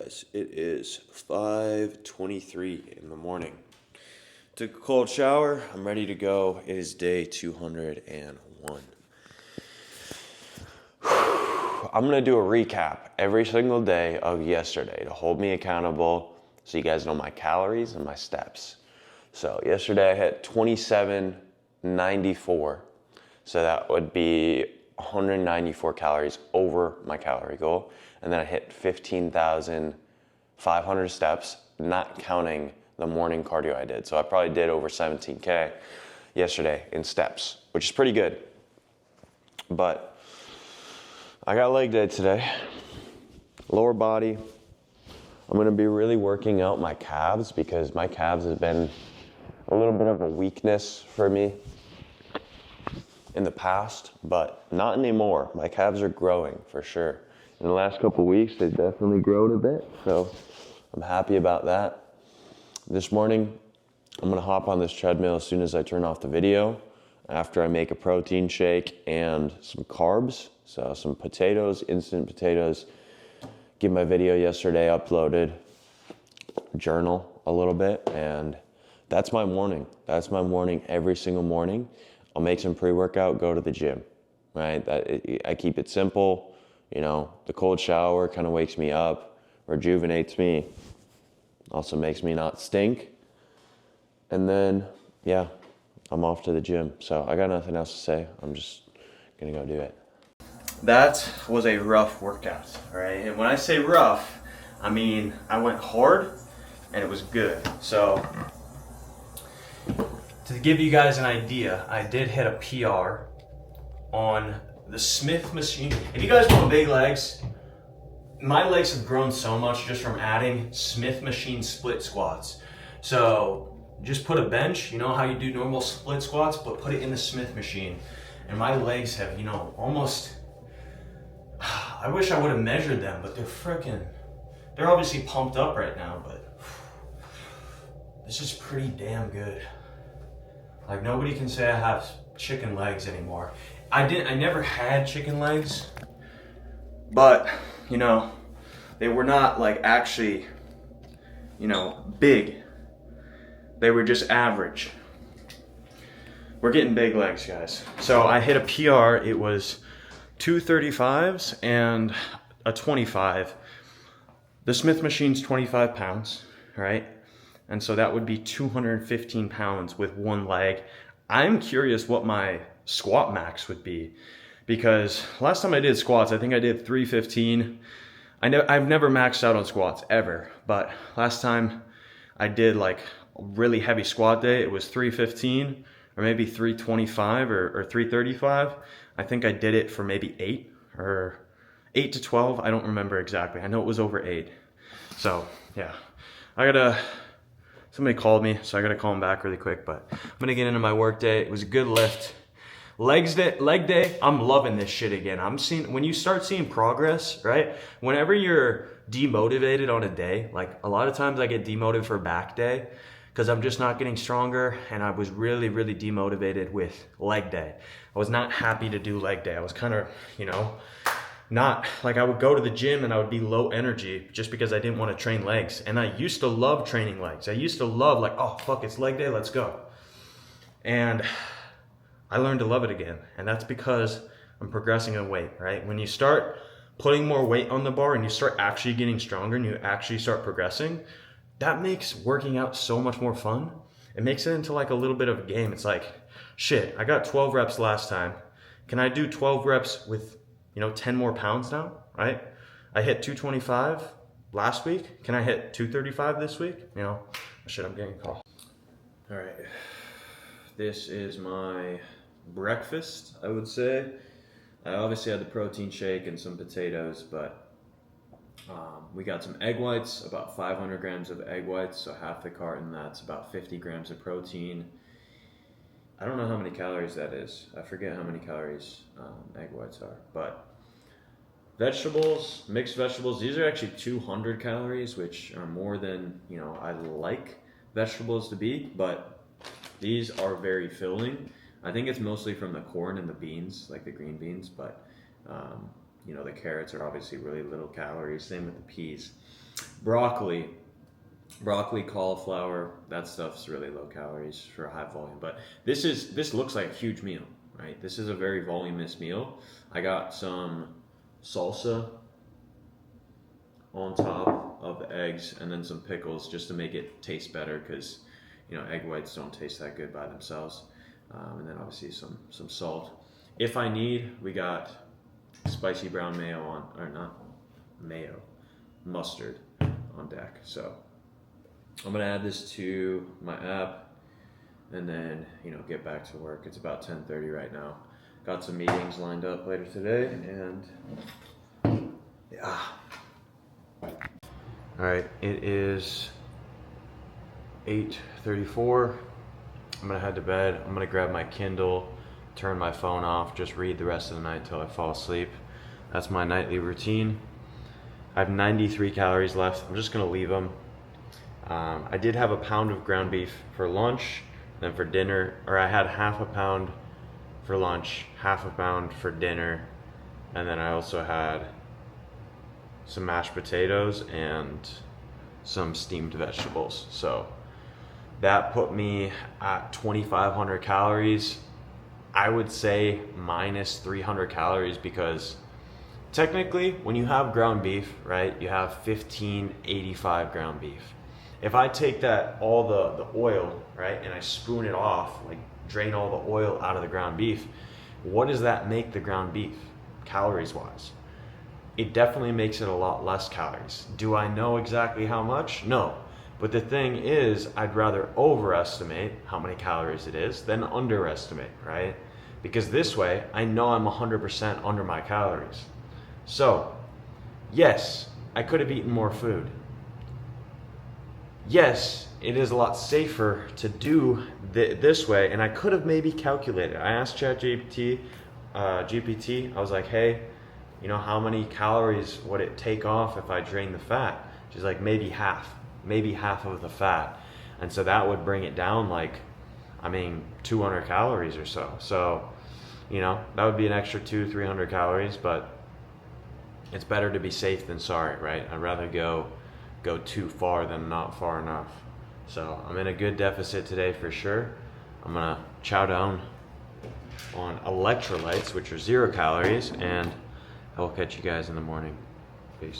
guys, it is 5:23 in the morning. Took a cold shower. I'm ready to go. It is day 201. I'm going to do a recap every single day of yesterday to hold me accountable so you guys know my calories and my steps. So yesterday I hit 2794. So that would be 194 calories over my calorie goal. And then I hit 15,500 steps, not counting the morning cardio I did. So I probably did over 17K yesterday in steps, which is pretty good. But I got leg day today. Lower body. I'm gonna be really working out my calves because my calves have been a little bit of a weakness for me in the past, but not anymore. My calves are growing for sure. In the last couple of weeks, they've definitely grown a bit, so I'm happy about that. This morning, I'm gonna hop on this treadmill as soon as I turn off the video, after I make a protein shake and some carbs, so some potatoes, instant potatoes. Get my video yesterday uploaded, journal a little bit, and that's my morning. That's my morning every single morning. I'll make some pre-workout, go to the gym, right? I keep it simple. You know, the cold shower kind of wakes me up, rejuvenates me, also makes me not stink. And then, yeah, I'm off to the gym. So I got nothing else to say. I'm just gonna go do it. That was a rough workout, all right? And when I say rough, I mean I went hard and it was good. So to give you guys an idea, I did hit a PR on the Smith machine. If you guys want big legs, my legs have grown so much just from adding Smith machine split squats. So just put a bench, you know how you do normal split squats, but put it in the Smith machine. And my legs have, almost, I wish I would have measured them, but they're obviously pumped up right now, but this is pretty damn good. Like, nobody can say I have chicken legs anymore. I never had chicken legs, but, they were not like actually, big. They were just average. We're getting big legs, guys. So I hit a PR. It was 235s and a 25. The Smith machine's 25 pounds, right? And so that would be 215 pounds with one leg. I'm curious what my squat max would be, because last time I did squats, I think I did 315. I've never maxed out on squats ever, but last time I did like a really heavy squat day, it was 315 or maybe 325 or 335. I think I did it for maybe 8 to 12. I don't remember exactly. I know it was over 8. So yeah, somebody called me, so I gotta call him back really quick, but I'm gonna get into my work day. It was a good lift. Leg day, I'm loving this shit again. When you start seeing progress, right? Whenever you're demotivated on a day, like a lot of times I get demotivated for back day because I'm just not getting stronger, and I was really, really demotivated with leg day. I was not happy to do leg day. I was kind of, not like I would go to the gym and I would be low energy just because I didn't want to train legs. And I used to love training legs. I used to love like, oh fuck, it's leg day, let's go. And I learned to love it again. And that's because I'm progressing in weight, right? When you start putting more weight on the bar and you start actually getting stronger and you actually start progressing, that makes working out so much more fun. It makes it into like a little bit of a game. It's like, shit, I got 12 reps last time. Can I do 12 reps with 10 more pounds now, right? I hit 225 last week. Can I hit 235 this week? Shit, I'm getting a call. All right, this is my breakfast, I would say. I obviously had the protein shake and some potatoes, but we got some egg whites, about 500 grams of egg whites, so half the carton, that's about 50 grams of protein. I don't know how many calories that is. I forget how many calories egg whites are, but vegetables, mixed vegetables, these are actually 200 calories, which are more than, I like vegetables to be, but these are very filling. I think it's mostly from the corn and the beans, like the green beans, but You know, the carrots are obviously really little calories. Same with the peas. Broccoli, cauliflower, that stuff's really low calories for a high volume. But this looks like a huge meal, right? This is a very voluminous meal. I got some salsa on top of the eggs and then some pickles just to make it taste better, because you know, egg whites don't taste that good by themselves. And then obviously some salt. If I need, we got spicy brown mayo on, or not mayo, mustard on deck. So I'm gonna add this to my app and then, you know, get back to work. It's about 10:30 right now. Got some meetings lined up later today, and yeah. All right, it is 8:34. I'm gonna head to bed. I'm gonna grab my Kindle, turn my phone off, just read the rest of the night till I fall asleep. That's my nightly routine. I have 93 calories left. I'm just gonna leave them. I did have a pound of ground beef for lunch, then for dinner, or I had half a pound for lunch, half a pound for dinner, and then I also had some mashed potatoes and some steamed vegetables. So that put me at 2,500 calories. I would say minus 300 calories, because technically when you have ground beef, right, you have 1585 ground beef. If I take that, all the oil, right, and I spoon it off, like drain all the oil out of the ground beef, what does that make the ground beef calories wise? It definitely makes it a lot less calories. Do I know exactly how much? No. But the thing is, I'd rather overestimate how many calories it is than underestimate, right? Because this way, I know I'm 100% under my calories. So, yes, I could have eaten more food. Yes, it is a lot safer to do this way, and I could have maybe calculated. I asked ChatGPT, I was like, hey, you know, how many calories would it take off if I drain the fat? She's like, maybe half of the fat. And so that would bring it down like, 200 calories or so. So, you know, that would be an extra 200-300 calories, but it's better to be safe than sorry, right? I'd rather go too far than not far enough. So I'm in a good deficit today for sure. I'm gonna chow down on electrolytes, which are 0 calories, and I will catch you guys in the morning. Peace.